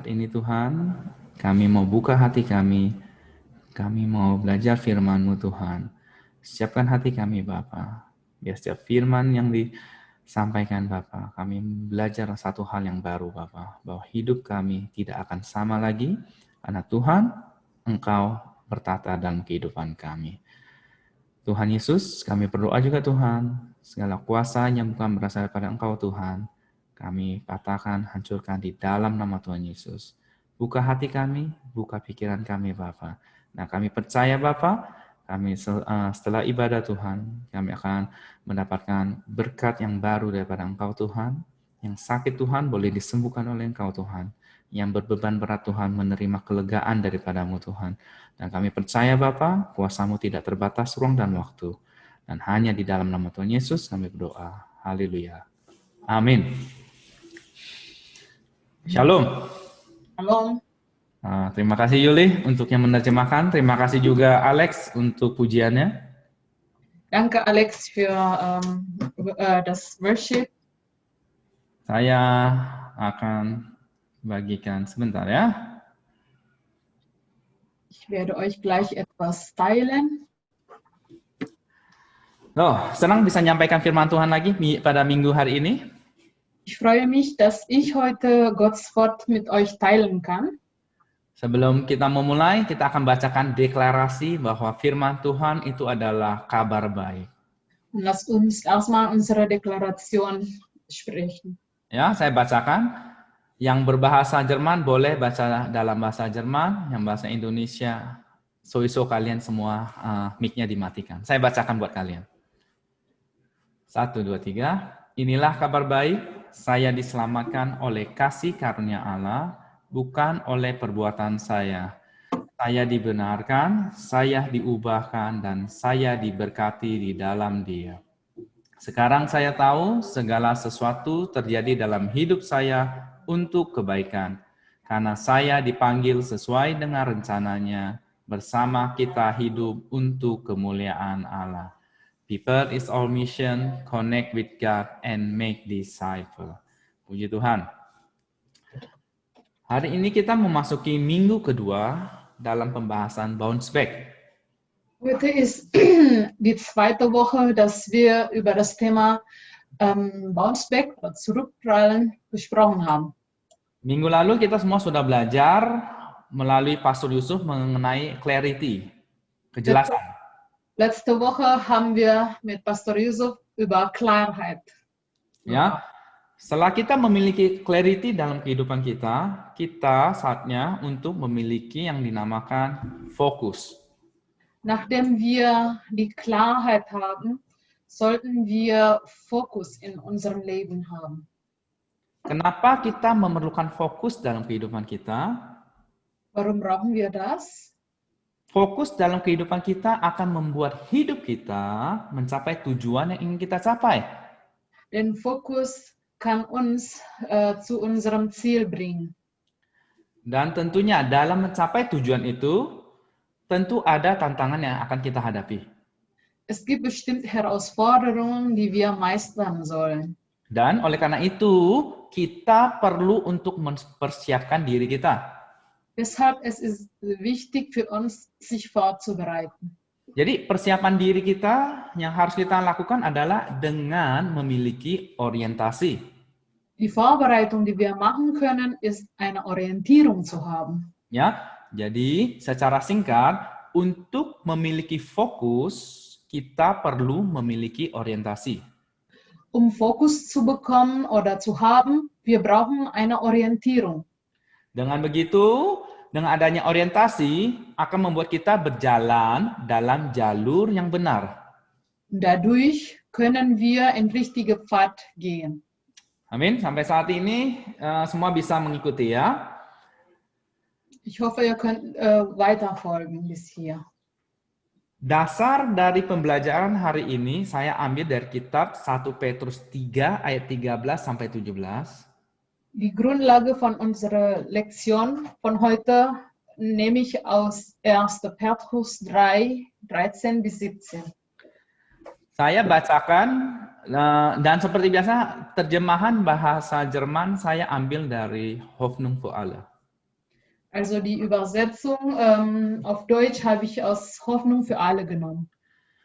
saat ini Tuhan, kami mau buka hati kami mau belajar firman-Mu Tuhan. Siapkan hati kami Bapa. Biar setiap firman yang disampaikan Bapa, kami belajar satu hal yang baru Bapa, bahwa hidup kami tidak akan sama lagi, karena Tuhan, Engkau bertata dalam kehidupan kami. Tuhan Yesus, kami berdoa juga Tuhan, segala kuasa yang bukan berasal daripada Engkau Tuhan, kami patahkan, hancurkan di dalam nama Tuhan Yesus. Buka hati kami, buka pikiran kami Bapa. Nah kami percaya Bapa, kami setelah ibadah Tuhan, kami akan mendapatkan berkat yang baru daripada Engkau Tuhan. Yang sakit Tuhan boleh disembuhkan oleh Engkau Tuhan. Yang berbeban berat Tuhan menerima kelegaan daripada-Mu Tuhan. Dan kami percaya Bapa, kuasa-Mu tidak terbatas ruang dan waktu. Dan hanya di dalam nama Tuhan Yesus kami berdoa. Haleluya. Amin. Shalom. Shalom. Terima kasih Yuli untuk yang menerjemahkan. Terima kasih juga Alex untuk pujiannya. Danke Alex für das Worship. Saya akan bagikan sebentar ya. Ich werde euch gleich etwas teilen. Senang bisa menyampaikan firman Tuhan lagi pada minggu hari ini. Ich freue mich, dass ich heute Gottes Wort mit euch teilen kann. Sebelum kita memulai, kita akan bacakan deklarasi bahwa firman Tuhan itu adalah kabar baik. Und lasst uns erstmal unsere Deklaration sprechen. Ya, saya bacakan. Yang berbahasa Jerman boleh baca dalam bahasa Jerman, yang bahasa Indonesia, so kalian semua mic-nya dimatikan. Saya bacakan buat kalian. 1, 2, 3. Inilah kabar baik, saya diselamatkan oleh kasih karunia Allah, bukan oleh perbuatan saya. Saya dibenarkan, saya diubahkan, dan saya diberkati di dalam Dia. Sekarang saya tahu segala sesuatu terjadi dalam hidup saya untuk kebaikan, karena saya dipanggil sesuai dengan rencananya, bersama kita hidup untuk kemuliaan Allah. People is our mission, connect with God and make disciple. Puji Tuhan. Hari ini kita memasuki minggu kedua dalam pembahasan bounce back. Heute ist die zweite Woche, dass wir über das Thema Bounce Back oder Zurückprallen gesprochen haben. Minggu lalu kita semua sudah belajar melalui Pastor Yusuf mengenai clarity, kejelasan. Letzte Woche haben wir mit Pastor Yusuf über Klarheit. Ya, setelah kita memiliki clarity dalam kehidupan kita saatnya untuk memiliki yang dinamakan fokus. Nachdem wir die Klarheit haben, sollten wir Fokus in unserem Leben haben. Kenapa kita memerlukan fokus dalam kehidupan kita? Warum brauchen wir das? Fokus dalam kehidupan kita akan membuat hidup kita mencapai tujuan yang ingin kita capai. Denn Fokus kann uns zu unserem Ziel bringen. Dan tentunya dalam mencapai tujuan itu, tentu ada tantangan yang akan kita hadapi. Es gibt bestimmte Herausforderungen, die wir meistern sollen. Dan oleh karena itu, kita perlu untuk mempersiapkan diri kita. Deshalb es ist wichtig für uns, sich vorzubereiten. Jadi persiapan diri kita yang harus kita lakukan adalah dengan memiliki orientasi. Die Vorbereitung, die wir machen können, ist eine Orientierung zu haben. Ya, jadi secara singkat, untuk memiliki fokus, kita perlu memiliki orientasi. Um Fokus zu bekommen oder zu haben, wir brauchen eine Orientierung. Dengan begitu, dengan adanya orientasi akan membuat kita berjalan dalam jalur yang benar. Dadurch können wir in richtige Pfad gehen. Amin. Sampai saat ini semua bisa mengikuti ya. Ich hoffe, ihr könnt weiterfolgen bis hier. Dasar dari pembelajaran hari ini saya ambil dari kitab 1 Petrus 3 ayat 13 sampai 17. Die Grundlage von unserer Lektion von heute nehme ich aus 1. Petrus 3, 13 bis 17. Saya bacakan dan seperti biasa terjemahan bahasa Jerman saya ambil dari Hoffnung für alle. Also die Übersetzung auf Deutsch habe ich aus Hoffnung für alle genommen.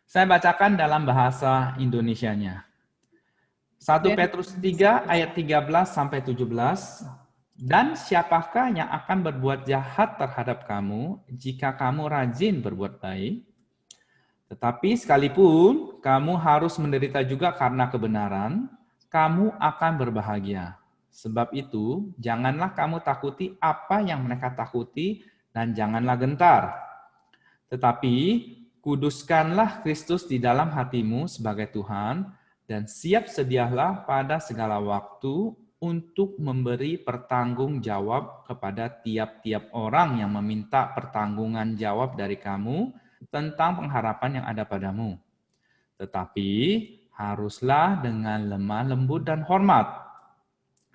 Saya bacakan dalam bahasa Indonesianya. 1 Petrus 3 ayat 13 sampai 17. Dan siapakah yang akan berbuat jahat terhadap kamu jika kamu rajin berbuat baik? Tetapi sekalipun kamu harus menderita juga karena kebenaran, kamu akan berbahagia. Sebab itu, janganlah kamu takuti apa yang mereka takuti dan janganlah gentar. Tetapi, kuduskanlah Kristus di dalam hatimu sebagai Tuhan dan siap sedialah pada segala waktu untuk memberi pertanggung jawab kepada tiap-tiap orang yang meminta pertanggungan jawab dari kamu tentang pengharapan yang ada padamu. Tetapi haruslah dengan lemah lembut dan hormat,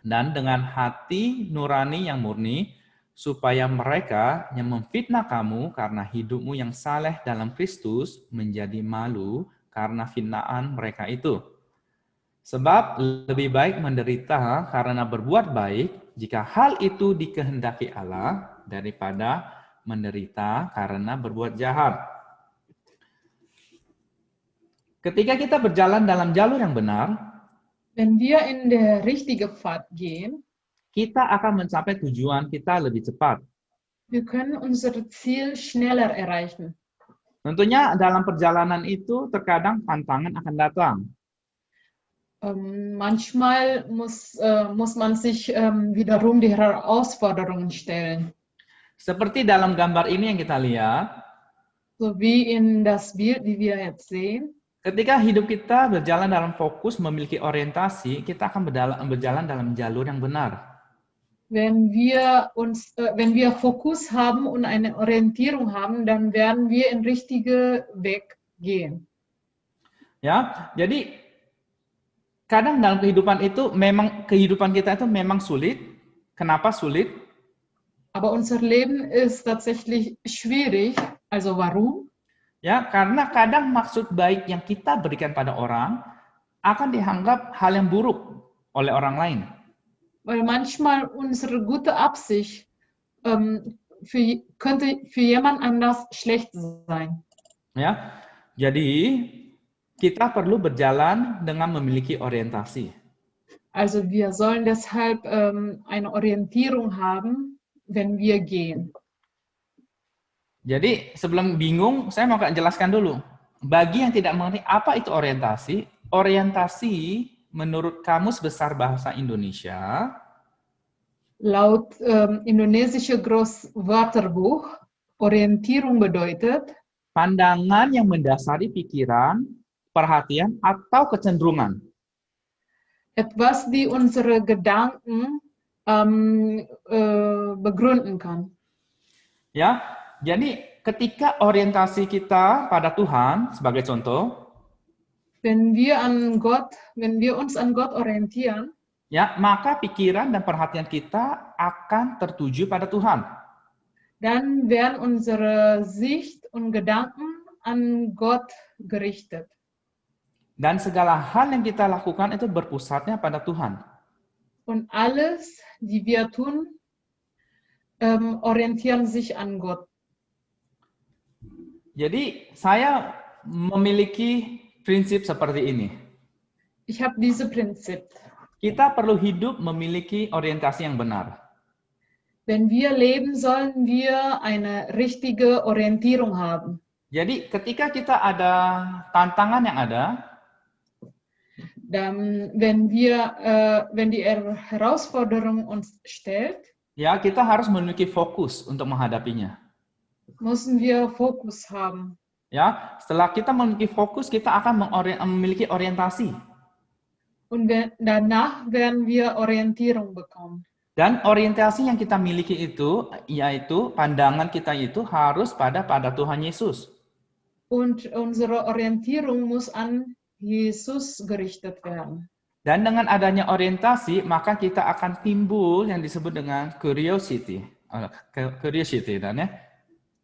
dan dengan hati nurani yang murni, supaya mereka yang memfitnah kamu karena hidupmu yang saleh dalam Kristus menjadi malu karena fitnaan mereka itu. Sebab lebih baik menderita karena berbuat baik, jika hal itu dikehendaki Allah, daripada menderita karena berbuat jahat. Ketika kita berjalan dalam jalur yang benar, Wenn wir in der richtige Pfad gehen, kita akan mencapai tujuan kita lebih cepat. wir können unser Ziel schneller erreichen. Tentunya dalam perjalanan itu terkadang tantangan akan datang. Manchmal muss man sich wiederum die Herausforderungen stellen. Seperti dalam gambar ini yang kita lihat, So wie in das Bild, wie wir jetzt sehen. ketika hidup kita berjalan dalam fokus, memiliki orientasi, kita akan berjalan dalam jalur yang benar. Wenn wir Fokus haben und eine Orientierung haben, dann werden wir in richtige Weg gehen. Ya, jadi kadang dalam kehidupan itu memang kehidupan kita itu memang sulit. Kenapa sulit? Aber unser Leben ist tatsächlich schwierig. Also warum? Ya, karena kadang maksud baik yang kita berikan pada orang akan dianggap hal yang buruk oleh orang lain. Weil manchmal unsere gute Absicht könnte für jemand anders schlecht sein. Ya, jadi kita perlu berjalan dengan memiliki orientasi. Also wir sollen deshalb eine Orientierung haben, wenn wir gehen. Jadi sebelum bingung, saya mau jelaskan dulu. Bagi yang tidak mengerti apa itu orientasi, orientasi menurut Kamus Besar Bahasa Indonesia, laut indonesische Großwörterbuch, Orientierung bedeutet pandangan yang mendasari pikiran, perhatian, atau kecenderungan. Etwas, die unsere Gedanken begründen kann. Ya, jadi ketika orientasi kita pada Tuhan, sebagai contoh, wenn wir uns an Gott orientieren, ya, maka pikiran dan perhatian kita akan tertuju pada Tuhan. Dann werden unsere Sicht und Gedanken an Gott gerichtet. Dan segala hal yang kita lakukan itu berpusatnya pada Tuhan. Und alles, die wir tun, orientieren sich an Gott. Jadi saya memiliki prinsip seperti ini. Ich habe diese Prinzip. Kita perlu hidup memiliki orientasi yang benar. Wenn wir leben, sollen wir eine richtige Orientierung haben. Jadi ketika kita ada tantangan yang ada, dann, wenn die Herausforderung uns stellt, ya kita harus memiliki fokus untuk menghadapinya. Müssen wir Fokus haben. Ya, setelah kita memiliki fokus, kita akan memiliki orientasi. Und danach werden wir Orientierung bekommen. Dan orientasi yang kita miliki itu, yaitu pandangan kita itu harus pada Tuhan Yesus. Und unsere Orientierung muss an Jesus gerichtet werden. Dan dengan adanya orientasi, maka kita akan timbul yang disebut dengan curiosity. Dan ya.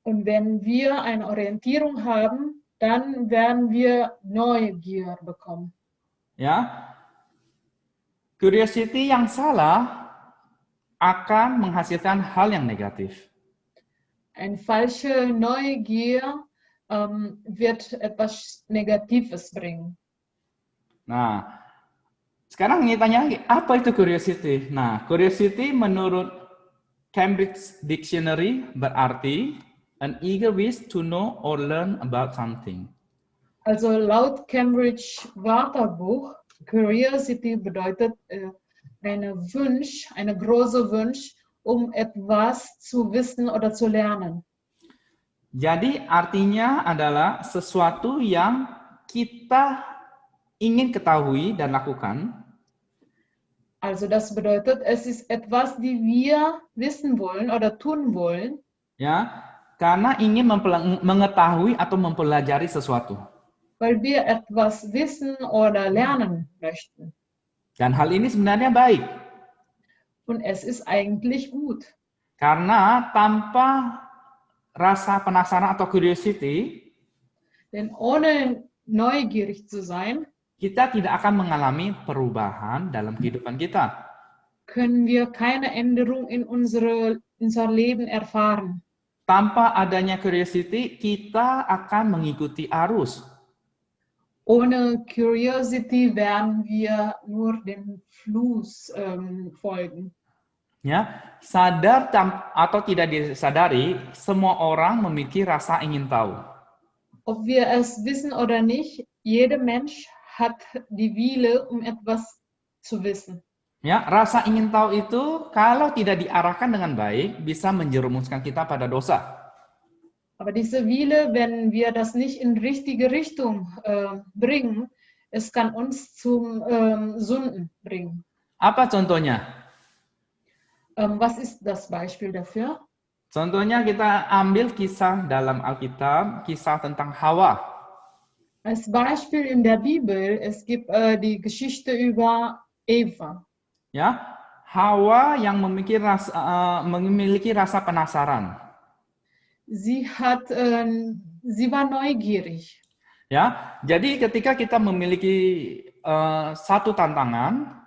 Und wenn wir eine Orientierung haben, dann werden wir Neugier bekommen. Ya, curiosity yang salah akan menghasilkan hal yang negatif. Eine falsche Neugier wird etwas Negatives bringen. Nah, sekarang ingin tanya lagi, apa itu curiosity? Nah, curiosity menurut Cambridge Dictionary berarti an eager wish to know or learn about something. Also laut Cambridge Wörterbuch, Curiosity bedeutet eine große Wunsch, etwas zu wissen oder zu lernen. Jadi artinya adalah sesuatu yang kita ingin ketahui dan lakukan. Also das bedeutet, es ist etwas, die wir wissen wollen oder tun wollen. Ya, karena ingin mengetahui atau mempelajari sesuatu. Weil wir etwas wissen oder lernen möchten. Dan hal ini sebenarnya baik. Und es ist eigentlich gut. Karena tanpa rasa penasaran atau curiosity, denn ohne neugierig zu sein, kita tidak akan mengalami perubahan dalam kehidupan kita. Können wir keine Änderung in unser Leben erfahren. Tanpa adanya curiosity, kita akan mengikuti arus. Ohne Curiosity werden wir nur dem Fluss folgen. Ya, sadar atau tidak disadari, semua orang memiliki rasa ingin tahu. Ob wir es wissen oder nicht, jeder Mensch hat die Wille, etwas zu wissen. Ya, rasa ingin tahu itu kalau tidak diarahkan dengan baik bisa menjerumuskan kita pada dosa. Aber diese Wille, wenn wir das nicht in richtige Richtung bringen, es kann uns zum Sünden bringen. Apa contohnya? Was ist das Beispiel dafür? Contohnya kita ambil kisah dalam Alkitab, kisah tentang Hawa. Als Beispiel in der Bibel, es gibt die Geschichte über Eva. Ya, Hawa yang memiliki rasa penasaran. Sie war neugierig. Ya, jadi ketika kita memiliki satu tantangan,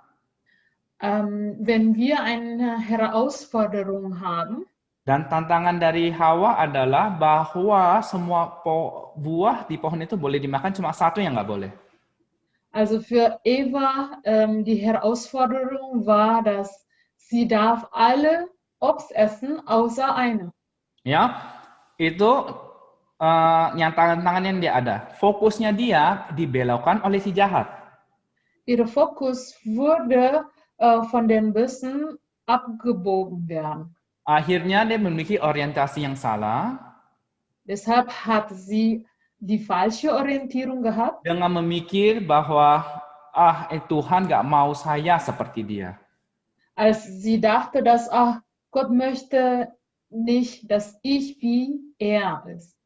wenn wir eine Herausforderung haben, dan tantangan dari Hawa adalah bahwa semua buah di pohon itu boleh dimakan, cuma satu yang nggak boleh. Also für Eva die Herausforderung war, dass sie darf alle Obst essen, außer eine. Ya, itu yang tantangan yang dia ada. Fokusnya dia dibelokkan oleh si jahat. Ihr Fokus wurde von den Bösen abgebogen werden. Akhirnya dia memiliki orientasi yang salah. Deshalb hat sie die falsche Orientierung gehabt. Dengan memikir bahwa Tuhan nggak mau saya seperti dia. Als sie dachte, dass Gott möchte nicht, dass ich wie er ist.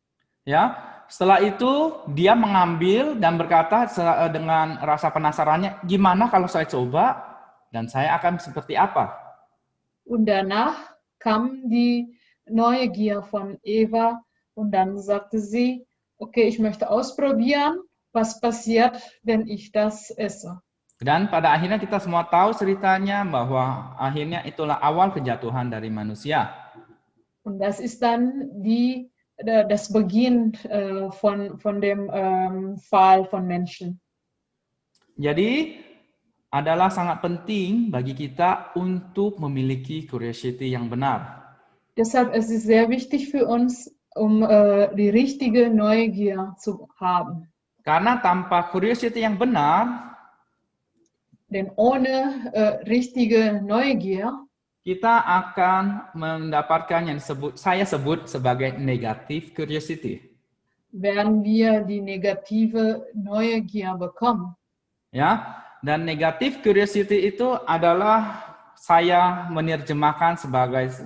Ya, setelah itu dia mengambil dan berkata dengan rasa penasarannya, gimana kalau saya coba dan saya akan seperti apa? Und danach kam die Neugier von Eva und dann sagte sie, okay, ich möchte ausprobieren, was passiert, wenn ich das esse. Dan pada akhirnya kita semua tahu ceritanya bahwa akhirnya itulah awal kejatuhan dari manusia. Und das ist dann das Beginn von dem Fall von Menschen. Jadi adalah sangat penting bagi kita untuk memiliki curiosity yang benar. Deshalb ist es sehr wichtig für uns, die richtige Neugier zu haben. Karena tanpa curiosity yang benar, denn ohne richtige Neugier, kita akan mendapatkan yang saya sebut sebagai negative curiosity. Werden wir die negative Neugier bekommen. Ya, dan negative curiosity itu adalah saya menerjemahkan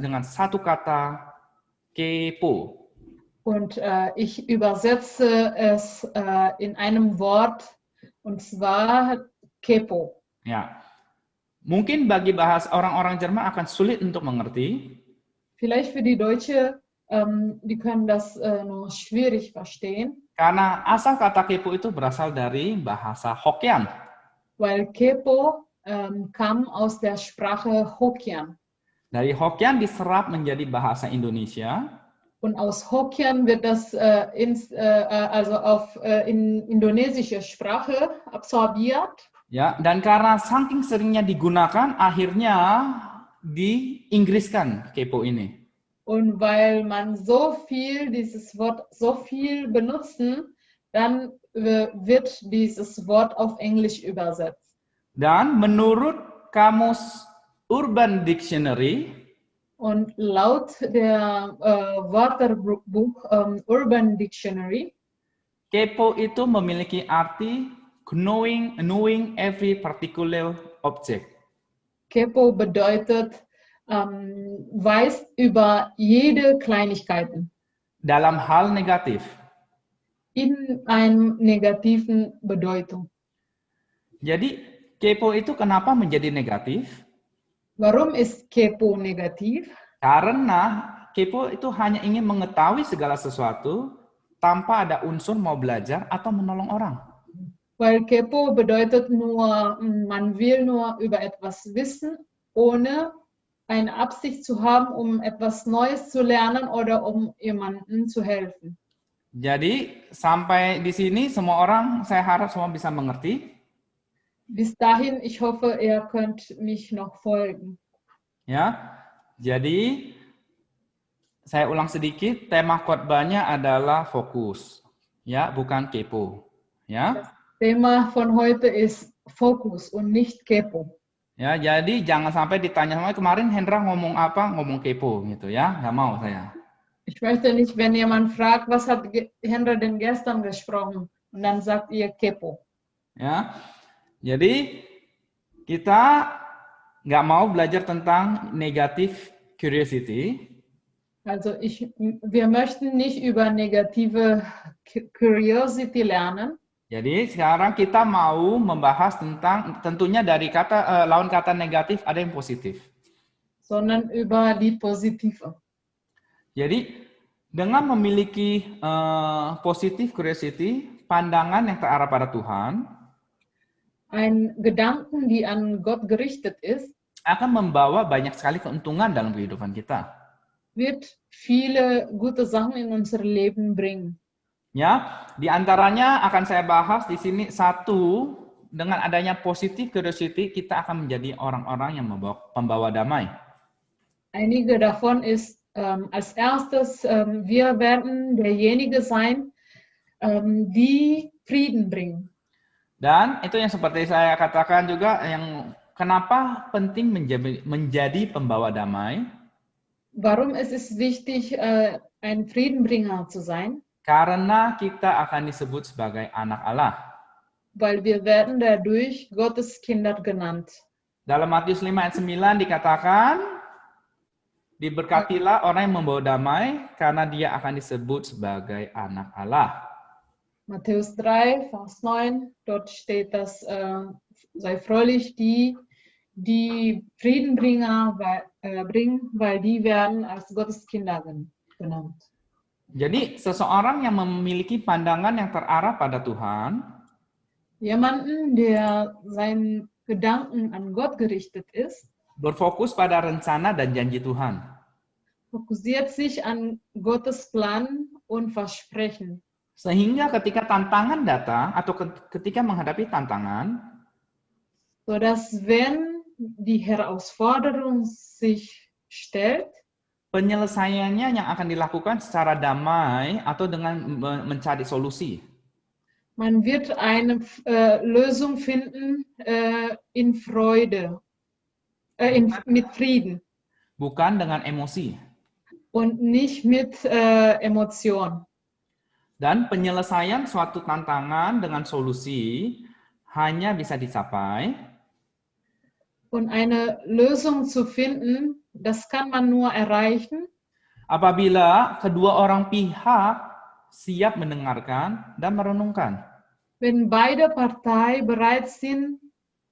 dengan satu kata kepo. Und ich übersetze es in einem Wort, und zwar kepo. Ya. Mungkin bagi orang-orang Jerman akan sulit untuk mengerti. Vielleicht für die Deutsche, die können das nur schwierig verstehen. Karena asal kata kepo itu berasal dari bahasa Hokkien. Weil kepo kam aus der Sprache Hokkien. Dari Hokkien diserap menjadi bahasa Indonesia. Und aus Hokkien wird das in indonesische Sprache absorbiert. Ya, dan karena saking seringnya digunakan, akhirnya diinggriskan kepo ini. Und weil man dieses Wort so viel benutzen, dann wird dieses Wort auf Englisch übersetzt. Dan menurut Kamus Urban Dictionary, und laut der Wörterbuch Urban Dictionary, kepo itu memiliki arti knowing every particular object. Kepo bedeutet weiß über jede Kleinigkeiten. Dalam hal negatif. In einer negativen Bedeutung. Jadi kepo itu kenapa menjadi negatif? Warum ist Kepo negativ? Karena kepo itu hanya ingin mengetahui segala sesuatu tanpa ada unsur mau belajar atau menolong orang. Weil Kepo bedeutet nur, man will nur über etwas wissen, ohne eine Absicht zu haben, etwas Neues zu lernen oder jemandem zu helfen. Jadi sampai di sini semua orang, saya harap semua bisa mengerti. Bis dahin, ich hoffe, ihr könnt mich noch folgen. Ya, jadi saya ulang sedikit, tema khotbahnya adalah fokus, ya, bukan kepo, ya. Das Thema von heute ist Fokus und nicht Kepo. Ya, jadi jangan sampai ditanya sama kemarin Hendra ngomong apa, ngomong kepo gitu ya, nggak mau saya. Ich möchte nicht, wenn jemand fragt, was hat Hendra denn gestern gesprochen, und dann sagt ihr Kepo. Ya, jadi kita nggak mau belajar tentang negative curiosity. Also wir möchten nicht über negative Curiosity lernen. Jadi sekarang kita mau membahas tentang, tentunya dari kata lawan kata negatif ada yang positif. Sondern über die positive. Jadi dengan memiliki positive curiosity, pandangan yang terarah pada Tuhan, ein Gedanken, die an Gott gerichtet ist, akan membawa banyak sekali keuntungan dalam kehidupan kita. Wird viele gute Sachen in unser Leben bringen. Ya, di antaranya akan saya bahas di sini satu, dengan adanya positive curiosity kita akan menjadi orang-orang yang pembawa damai. Einige davon ist als erstes, wir werden derjenige sein, die Frieden bringen. Dan itu yang seperti saya katakan juga, yang kenapa penting menjadi pembawa damai? Warum ist es wichtig, ein Friedenbringer zu sein? Karena kita akan disebut sebagai anak Allah. Weil wir werden dadurch Gottes Kinder genannt. Dalam Matius 5 ayat 9 dikatakan, diberkatilah orang yang membawa damai, karena dia akan disebut sebagai anak Allah. Matthäus 3, Vers 9, dort steht das, sei fröhlich, die Friedenbringer bringen, weil die werden als Gottes Kinder genannt. Jadi seseorang yang memiliki pandangan yang terarah pada Tuhan, jemanden, der seinen Gedanken an Gott gerichtet ist, berfokus pada rencana dan janji Tuhan, fokussiert sich an Gottes Plan und Versprechen. Sehingga ketika tantangan datang atau ketika menghadapi tantangan, sodass wenn die Herausforderung sich stellt, penyelesaiannya yang akan dilakukan secara damai atau dengan mencari solusi. Man wird eine Lösung finden in Freude, mit Frieden. Bukan dengan emosi. Und nicht mit Emotion. Dan penyelesaian suatu tantangan dengan solusi hanya bisa dicapai. Und eine Lösung zu finden, das kann man nur erreichen, apabila kedua orang pihak siap mendengarkan dan merenungkan. Wenn beide Parteien bereit sind,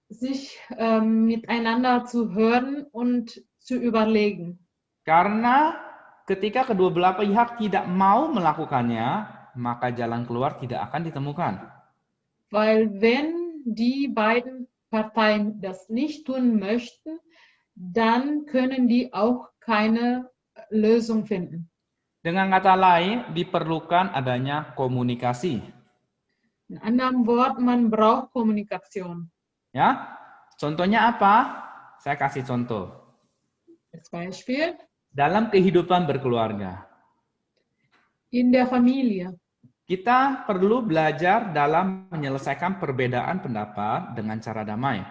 sich miteinander zu hören und zu überlegen. Karena ketika kedua belah pihak tidak mau melakukannya, maka jalan keluar tidak akan ditemukan. Weil wenn die beiden Parteien das nicht tun möchten, dann können die auch keine Lösung finden. Dengan kata lain, diperlukan adanya komunikasi. In anderem Wort, man braucht Kommunikation. Ya, contohnya apa? Saya kasih contoh. Als Beispiel, Dalam kehidupan berkeluarga, in der Familie. kita perlu belajar dalam menyelesaikan perbedaan pendapat dengan cara damai.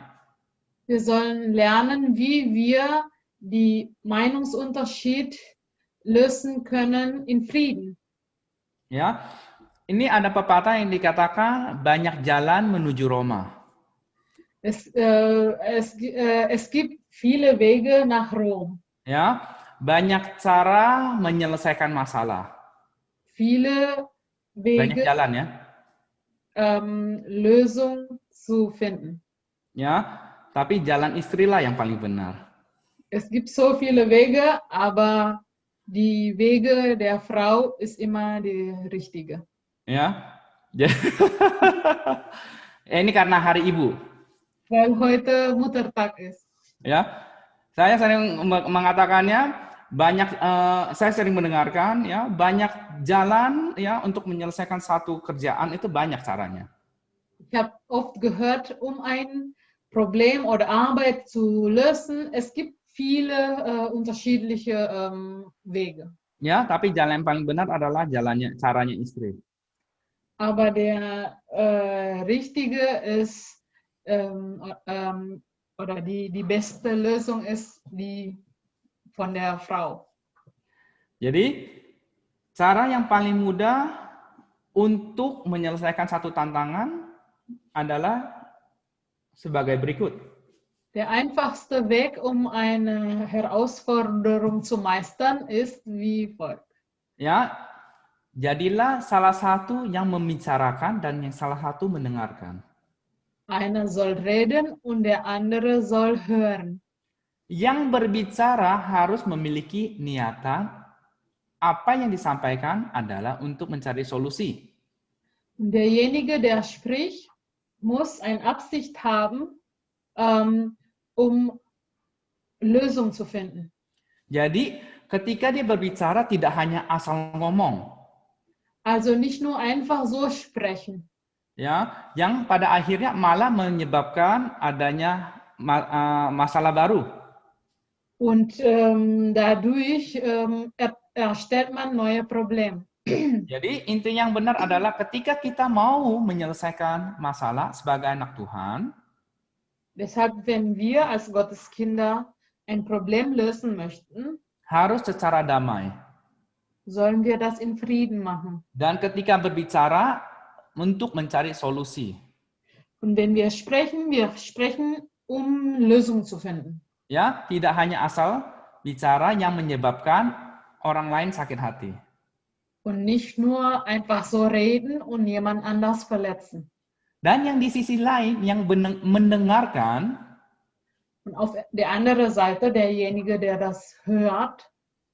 Wir sollen lernen, wie wir die Meinungsunterschied lösen können in Frieden. Ya, ini ada pepatah yang dikatakan banyak jalan menuju Roma. Es gibt viele Wege nach Rom. Ya, banyak cara menyelesaikan masalah. Viele Banyak Wege, jalan ya. Lösung zu finden. Ya, tapi jalan istrilah yang paling benar. Es gibt so viele Wege, aber die Wege der Frau ist immer die richtige. Ya. Ini karena hari ibu. Weil heute Muttertag ist. Ya. Saya sering mengatakannya saya sering mendengarkan ya, banyak jalan ya untuk menyelesaikan satu kerjaan itu banyak caranya. Ich habe oft gehört, ein Problem oder Arbeit zu lösen, es gibt viele unterschiedliche Wege. Ya, tapi jalan yang paling benar adalah caranya istri. Aber der richtige ist oder die beste Lösung ist die von der Frau. Jadi, cara yang paling mudah untuk menyelesaikan satu tantangan adalah sebagai berikut. Der einfachste Weg, eine Herausforderung zu meistern, ist wie folgt. Ya, jadilah salah satu yang membicarakan dan yang salah satu mendengarkan. Einer soll reden und der andere soll hören. Yang berbicara harus memiliki niatan, apa yang disampaikan adalah untuk mencari solusi. Und derjenige, der spricht, muss eine Absicht haben, Lösung zu finden. Jadi, ketika dia berbicara tidak hanya asal ngomong. Also nicht nur einfach so sprechen. Ya, yang pada akhirnya malah menyebabkan adanya masalah baru. Und dadurch erstellt man neue Probleme. Jadi inti yang benar adalah ketika kita mau menyelesaikan masalah sebagai anak Tuhan, deshalb, wenn wir als Gotteskinder ein Problem lösen möchten, harus secara damai. Sollen wir das in Frieden machen. Dan ketika berbicara untuk mencari solusi. Und wenn wir sprechen, Lösungen zu finden. Ya, tidak hanya asal bicara yang menyebabkan orang lain sakit hati. Und nicht nur einfach so reden und jemand anders verletzen. Dan yang di sisi lain yang mendengarkan, und auf der anderen Seite derjenige, der das hört,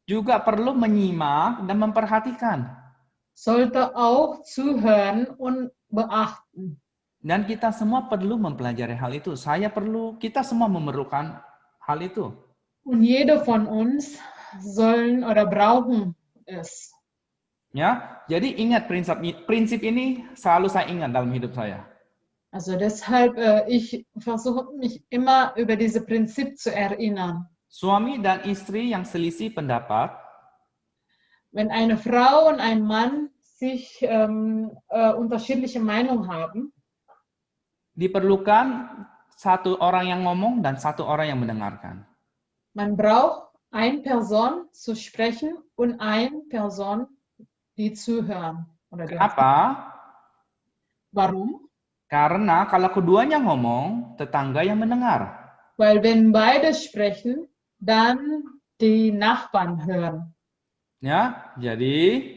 juga perlu menyimak dan memperhatikan. Sollte auch zuhören und beachten. Dan kita semua perlu mempelajari hal itu. Kita semua memerlukan hal itu. Und jede von uns sollen oder brauchen es. Ya, jadi ingat prinsip ini selalu saya ingat dalam hidup saya. Also deshalb, ich versuche mich immer über diese Prinzip zu erinnern. Suami dan istri yang selisih pendapat, wenn eine Frau und ein Mann sich unterschiedliche Meinungen haben, diperlukan satu orang yang ngomong dan satu orang yang mendengarkan. Man braucht eine Person zu sprechen und eine Person, die zuhören. Kenapa? Warum? Karena kalau keduanya ngomong, tetangga yang mendengar. Weil wenn beide sprechen, dann die Nachbarn hören. Ya, jadi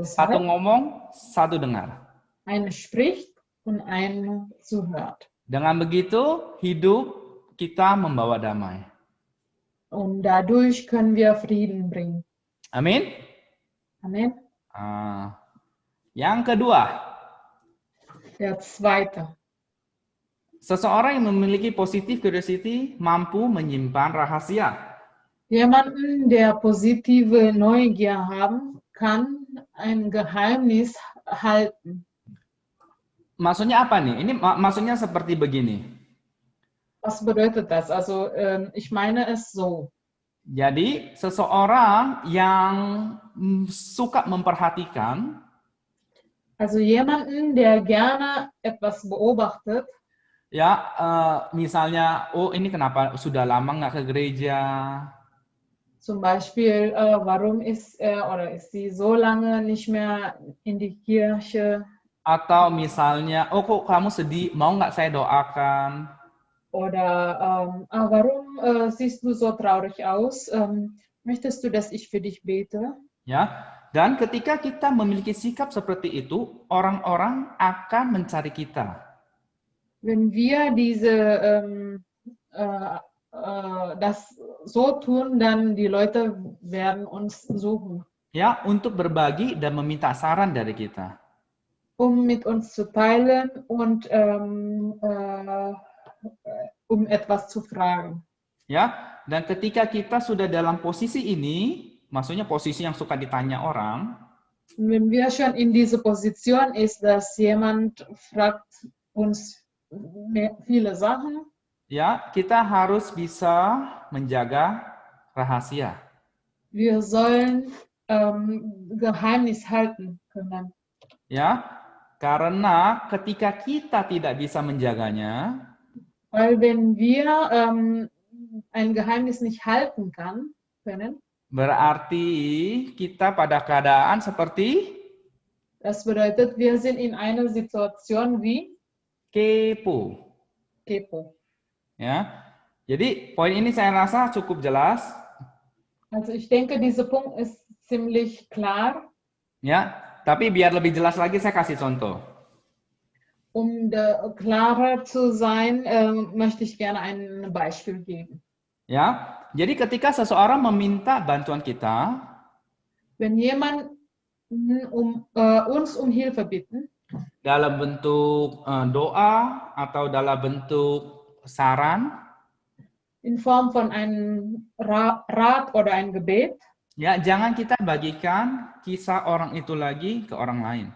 satu ngomong, satu dengar. Eine spricht und eine zuhört. Dengan begitu, hidup kita membawa damai. Und dadurch können wir Frieden bringen. Amin. Amin. Yang kedua. Der zweite. Seseorang yang memiliki positive curiosity mampu menyimpan rahasia. Jemanden, der positive Neugier haben, kann ein Geheimnis halten. Maksudnya apa nih? Ini maksudnya seperti begini. Was bedeutet das? Also, ich meine es so. Jadi seseorang yang suka memperhatikan, Also jemanden, der gerne etwas beobachtet, ya misalnya, oh ini kenapa sudah lama nggak ke gereja, zum Beispiel, warum ist er oder ist sie so lange nicht mehr in die Kirche? atau misalnya, oh kok kamu sedih, mau nggak saya doakan, Oder warum siehst du so traurig aus? Möchtest du, dass ich für dich bete? ya. Dan ketika kita memiliki sikap seperti itu, orang-orang akan mencari kita. Wenn wir das so tun, dann die Leute werden uns suchen, Ya, untuk berbagi dan meminta saran dari kita. um mit uns zu teilen und um etwas zu fragen. Ya, dan ketika kita sudah dalam posisi ini, maksudnya posisi yang suka ditanya orang, Und wenn wir schon in diese Position ist, dass jemand fragt uns viele Sachen, ya, kita harus bisa menjaga rahasia. wir sollen Geheimnis halten können. Ya, karena ketika kita tidak bisa menjaganya, Weil wenn wir ein Geheimnis nicht halten können, berarti kita pada keadaan seperti das bedeutet, wir sind in einer Situation wie kepo. Kepo. Ya, jadi poin ini saya rasa cukup jelas. Also ich denke, dieser Punkt ist ziemlich klar. Ya, tapi biar lebih jelas lagi saya kasih contoh. Um klarer zu sein, möchte ich gerne ein Beispiel geben. Ya, jadi ketika seseorang meminta bantuan kita, Wenn jemand uns um Hilfe bitten, dalam bentuk doa atau dalam bentuk saran, in Form von einem Rat oder ein Gebet, ya jangan kita bagikan kisah orang itu lagi ke orang lain.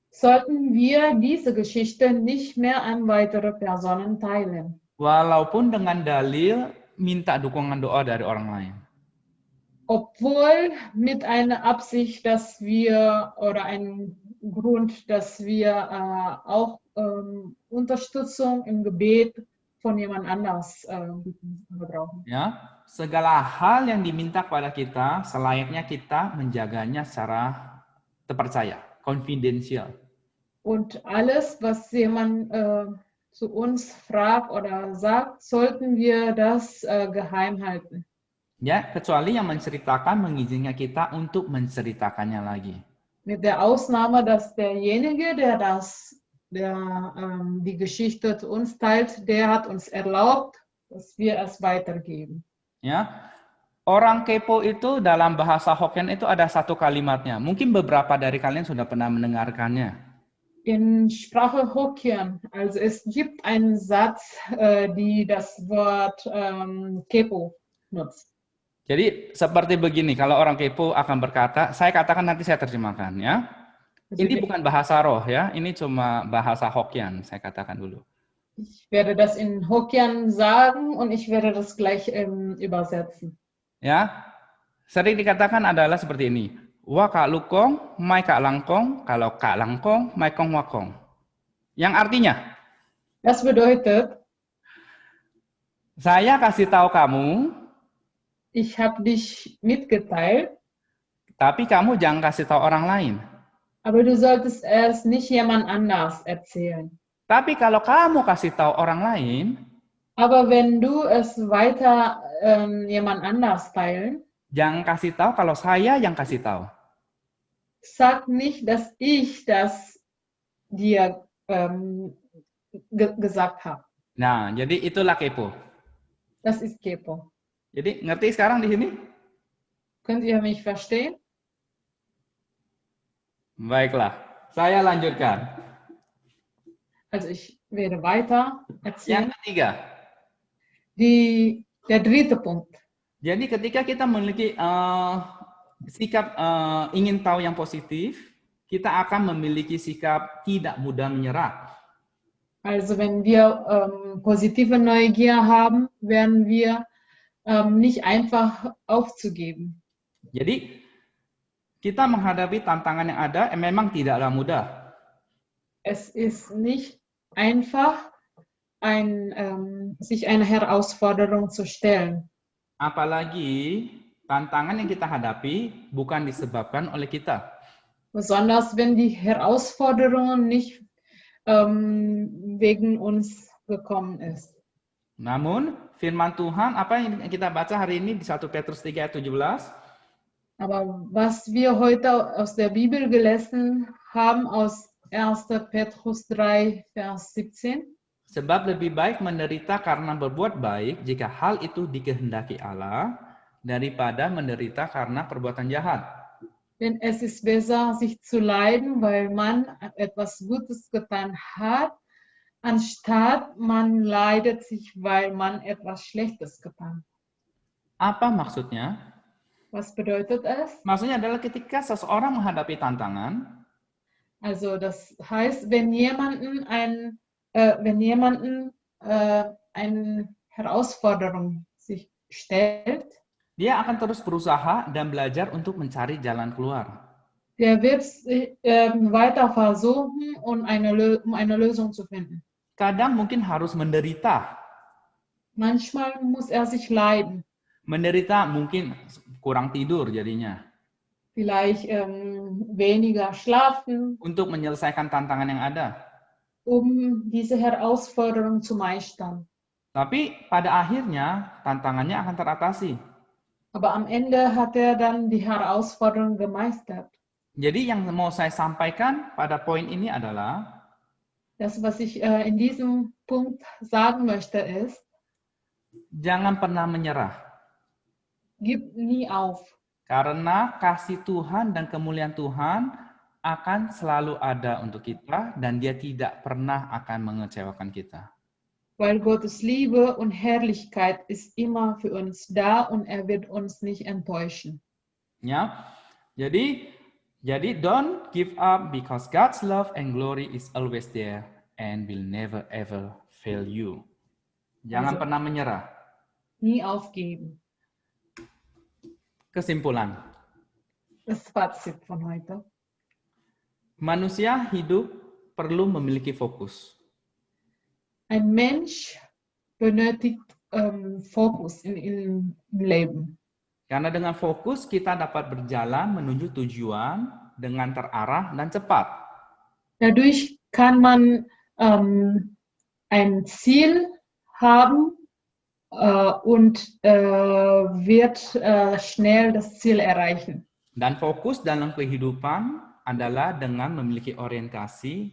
sollten wir diese Geschichte nicht mehr an weitere Personen teilen. Walaupun dengan dalil minta dukungan doa dari orang lain. Obwohl mit einer Absicht, dass wir oder ein Grund, dass wir auch Unterstützung im Gebet von jemand anders brauchen. Ya, segala hal yang diminta kepada kita selayaknya kita menjaganya secara terpercaya, confidential. Und alles, was jemand zu uns fragt oder sagt, sollten wir das geheim halten. Ya, kecuali yang menceritakan mengizinkan kita untuk menceritakannya lagi. Mit der Ausnahme, dass derjenige, der die Geschichte zu uns teilt, der hat uns erlaubt, dass wir es weitergeben. Ya, orang kepo itu dalam bahasa Hokkien itu ada satu kalimatnya. Mungkin beberapa dari kalian sudah pernah mendengarkannya. In Sprache Hokkien, also es gibt einen Satz, die das Wort Kepo nutzt. Jadi seperti begini, kalau orang kepo akan berkata, saya katakan nanti saya terjemahkan ya. Ini bukan bahasa roh ya, ini cuma bahasa Hokkien, saya katakan dulu. Ich werde das in Hokkien sagen und ich werde das gleich übersetzen. Ya, sering dikatakan adalah seperti ini. Wa kak lukong, mai kak langkong, kalau kak langkong, mai kong wakong. Yang artinya, Das bedeutet, saya kasih tahu kamu, ich habe dich mitgeteilt, tapi kamu jangan kasih tahu orang lain. aber du solltest es nicht jemand anders erzählen. Tapi kalau kamu kasih tahu orang lain, Aber wenn du es weiter jemand anders teilen, jangan kasih tahu kalau saya yang kasih tahu. sag nicht, dass ich das dir gesagt habe. Nah, jadi itulah kepo. Das ist Kepo. Jadi ngerti sekarang di sini? Könnt ihr mich verstehen? Baiklah, saya lanjutkan. Also ich werde weiter erzählen. Yang ketiga, Der dritte Punkt. Jadi ketika kita memiliki sikap ingin tahu yang positif, kita akan memiliki sikap tidak mudah menyerah. Also wenn wir positive Neugier haben, werden wir nicht einfach aufzugeben. Jadi kita menghadapi tantangan yang ada memang tidaklah mudah. Es ist nicht einfach, sich einer Herausforderung zu stellen. Apalagi tantangan yang kita hadapi bukan disebabkan oleh kita. Besonders wenn die Herausforderungen nicht wegen uns gekommen ist. Namun firman Tuhan apa yang kita baca hari ini di 1 Petrus 3 ayat 17? Aber was wir heute aus der Bibel gelesen haben, aus 1. Petrus 3, Vers 17, Sebab lebih baik menderita karena berbuat baik jika hal itu dikehendaki Allah daripada menderita karena perbuatan jahat. denn es ist besser, sich zu leiden, weil man etwas Gutes getan hat, anstatt man leidet sich, weil man etwas Schlechtes getan hat. Apa maksudnya? Was bedeutet es? Maksudnya adalah ketika seseorang menghadapi tantangan, Also das heißt, wenn jemanden eine Herausforderung sich stellt, dia akan terus berusaha dan belajar untuk mencari jalan keluar. der wird weiter versuchen, um eine Lösung zu finden. Kadang mungkin harus menderita. Manchmal muss er sich leiden, Menderita mungkin kurang tidur jadinya. vielleicht weniger schlafen, Untuk menyelesaikan tantangan yang ada. um diese Herausforderung zu meistern. Tapi pada akhirnya tantangannya akan teratasi. Aber am Ende hat er dann die Herausforderung gemeistert. Jadi yang mau saya sampaikan pada poin ini adalah Das, was ich in diesem Punkt sagen möchte, ist, jangan pernah menyerah. gib nie auf. Karena kasih Tuhan dan kemuliaan Tuhan akan selalu ada untuk kita dan dia tidak pernah akan mengecewakan kita. Weil Gottes Liebe und Herrlichkeit ist immer für uns da und er wird uns nicht enttäuschen. Ya. Jadi don't give up because God's love and glory is always there and will never ever fail you. Jangan pernah menyerah. Nie aufgeben. Kesimpulan. Das Fazit von heute. Manusia hidup perlu memiliki fokus. Ein Mensch benötigt Fokus im Leben. Karena dengan fokus kita dapat berjalan menuju tujuan dengan terarah dan cepat. Dadurch kann man ein Ziel haben und wird schnell das Ziel erreichen. Dan fokus dalam kehidupan adalah dengan memiliki orientasi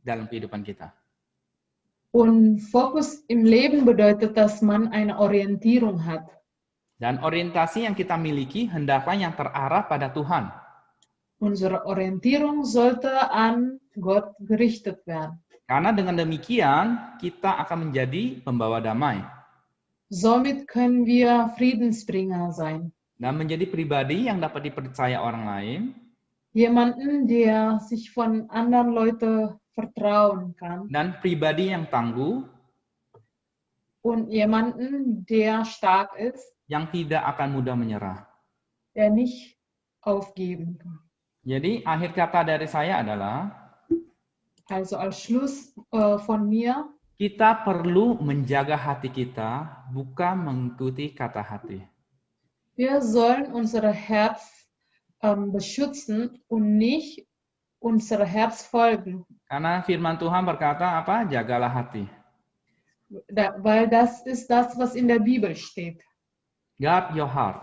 dalam kehidupan kita. Und Fokus im Leben bedeutet, dass man eine Orientierung hat. Dan orientasi yang kita miliki hendaklah yang terarah pada Tuhan. Unsere Orientierung sollte an Gott gerichtet werden. Karena dengan demikian kita akan menjadi pembawa damai. Somit können wir Friedensbringer sein. Dan menjadi pribadi yang dapat dipercaya orang lain. Jemanden, der sich von anderen Leuten vertrauen kann. Dan pribadi yang tangguh. Und jemanden, der stark ist. Yang tidak akan mudah menyerah. Der nicht aufgeben kann. Jadi akhir kata dari saya adalah, also als Schluss von mir, kita perlu menjaga hati kita, bukan mengikuti kata hati. Wir sollen unser Herz beschützen und nicht unser Herz folgen. Karena firman Tuhan berkata apa? Jagalah hati. Weil das ist das, was in der Bibel steht. Guard your heart.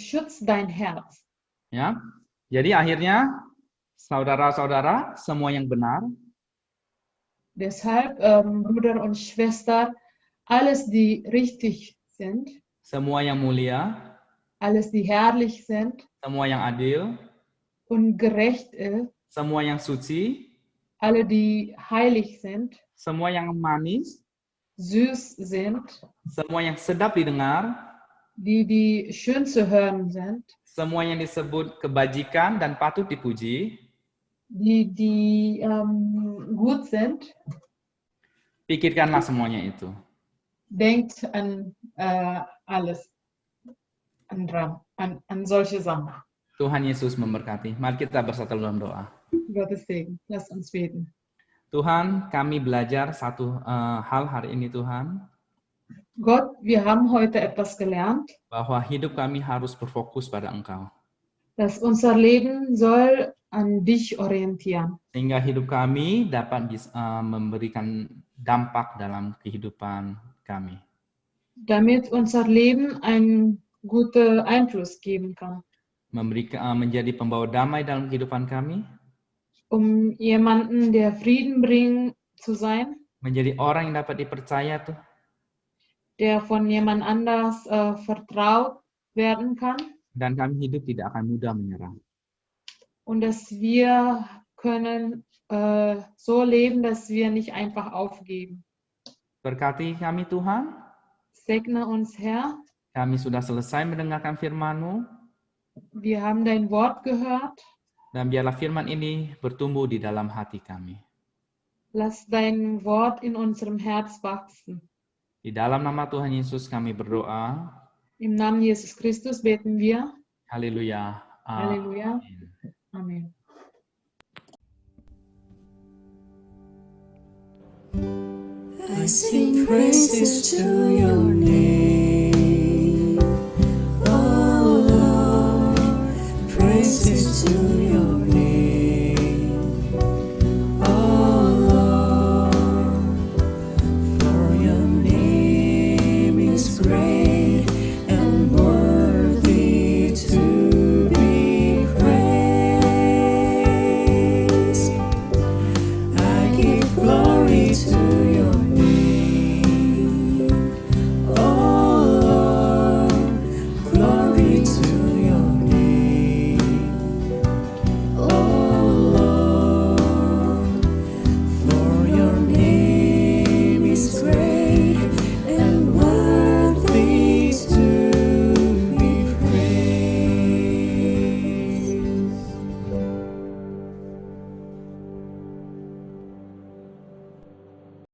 Schütz dein Herz. Ya. Jadi akhirnya saudara-saudara semua yang benar. Deshalb Brüder und Schwestern, alles die richtig sind. Semua yang mulia. Alles die herrlich sind. Semua yang adil. Und gerecht ist. Semua yang suci. Alle die heilig sind. Semua yang manis. süß sind, semua yang sedap didengar, die schön zu hören sind, semua yang disebut kebajikan dan patut dipuji, die gut sind. pikirkanlah semuanya itu. Denkt an alles, an solche Sachen. Tuhan Yesus memberkati. Mari kita bersatu dalam doa. Gottes Segen. Lasst uns beten. Tuhan, kami belajar satu hal hari ini Tuhan, Gott, wir haben heute etwas gelernt, bahwa hidup kami harus berfokus pada Engkau. dass unser Leben soll an dich orientieren, Sehingga hidup kami dapat memberikan dampak dalam kehidupan kami. damit unser Leben einen guten Einfluss geben kann, Menjadi pembawa damai dalam kehidupan kami, jemanden, der Frieden bringt zu sein, menjadi orang yang dapat dipercaya tuh, der von jemand anders vertraut werden kann, dan kami hidup tidak akan mudah menyerah. und dass wir können so leben, dass wir nicht einfach aufgeben. Berkati kami Tuhan, Segne uns, Herr. kami sudah selesai mendengarkan firman-Mu, Wir haben dein Wort gehört. dan biarlah firman ini bertumbuh di dalam hati kami. Lass dein Wort in unserem Herz wachsen. Di dalam nama Tuhan Yesus kami berdoa. Im Namen Jesus Christus beten wir. Haleluya. Halleluja. Amin. Amen. I sing praises to your name, oh Lord, praises to your